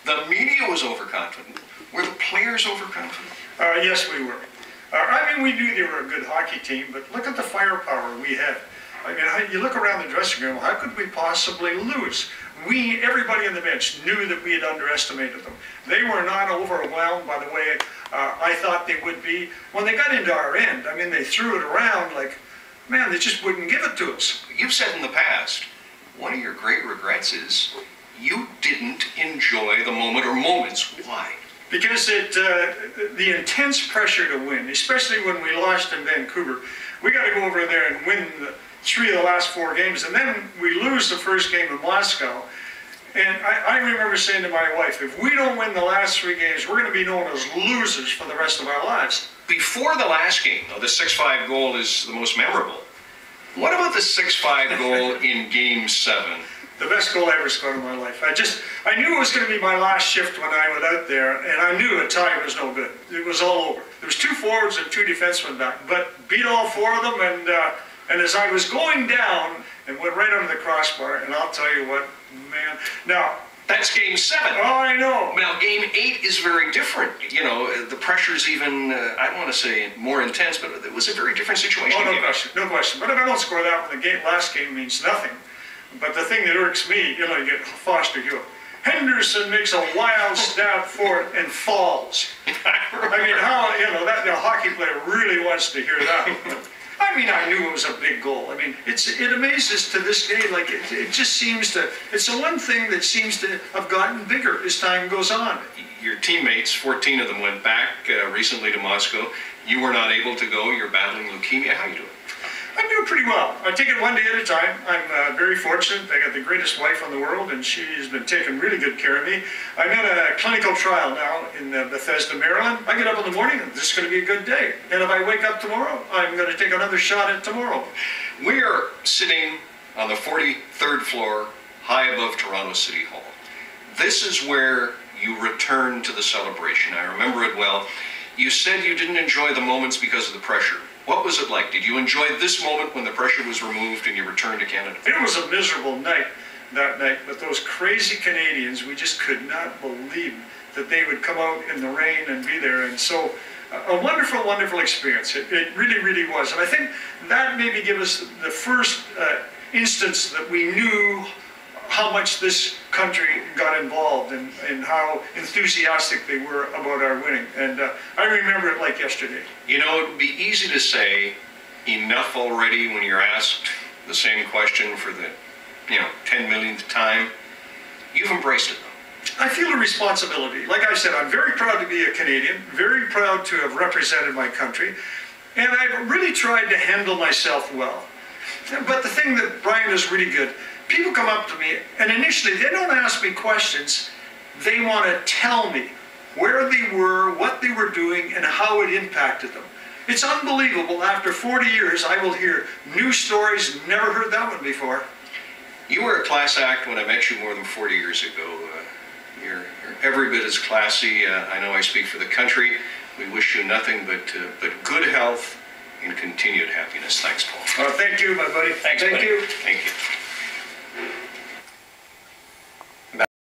The media was overconfident. Were the players overconfident? Yes, we were. I mean, we knew they were a good hockey team, but look at the firepower we had. I mean, you look around the dressing room, how could we possibly lose? Everybody on the bench knew that we had underestimated them. They were not overwhelmed by the way I thought they would be. When they got into our end, I mean, they threw it around like, man, they just wouldn't give it to us. You've said in the past, one of your great regrets is you didn't enjoy the moment or moments. Why? Because the intense pressure to win, especially when we lost in Vancouver, we got to go over there and win 3 of the last 4 games, and then we lose the first game in Moscow. And I remember saying to my wife, if we don't win the last 3 games, we're going to be known as losers for the rest of our lives. Before the last game, though, the 6-5 goal is the most memorable. What about the 6-5 goal in Game 7? The best goal I ever scored in my life. I knew it was going to be my last shift when I went out there, and I knew a tie was no good. It was all over. There was 2 forwards and 2 defensemen back, but beat all 4 of them, and as I was going down, and went right under the crossbar, and I'll tell you what, man. Now, that's Game 7. Oh, I know. Now, Game 8 is very different. You know, the pressure's even, I don't want to say more intense, but it was a very different situation. Oh, no question, no question. But if I don't score that one, the last game means nothing. But the thing that irks me, you know, you get Foster Hewitt. Henderson makes a wild stab for it and falls. I mean, how, you know, that the hockey player really wants to hear that. I mean, I knew it was a big goal. I mean, it amazes to this day, like it just seems to, it's the one thing that seems to have gotten bigger as time goes on. Your teammates, 14 of them went back recently to Moscow. You were not able to go. You're battling leukemia. How are you doing? I'm doing pretty well. I take it one day at a time. I'm very fortunate. I got the greatest wife in the world, and she's been taking really good care of me. I'm in a clinical trial now in Bethesda, Maryland. I get up in the morning, and this is going to be a good day. And if I wake up tomorrow, I'm going to take another shot at tomorrow. We are sitting on the 43rd floor, high above Toronto City Hall. This is where you return to the celebration. I remember it well. You said you didn't enjoy the moments because of the pressure. What was it like? Did you enjoy this moment when the pressure was removed and you returned to Canada? It was a miserable night that night, but those crazy Canadians, we just could not believe that they would come out in the rain and be there. And so a wonderful, wonderful experience. It really, really was. And I think that maybe gave us the first instance that we knew how much this country got involved and how enthusiastic they were about our winning. And I remember it like yesterday. You know, it would be easy to say enough already when you're asked the same question for the, 10 millionth time. You've embraced it, though. I feel a responsibility. Like I said, I'm very proud to be a Canadian, very proud to have represented my country, and I've really tried to handle myself well. But the thing that Brian is really good, people come up to me, and initially they don't ask me questions. They want to tell me where they were, what they were doing, and how it impacted them. It's unbelievable. After 40 years, I will hear new stories. Never heard that one before. You were a class act when I met you more than 40 years ago. You're every bit as classy. I know I speak for the country. We wish you nothing but good health and continued happiness. Thanks, Paul. Thank you, my buddy. Thanks, Thank buddy. you. Thank you.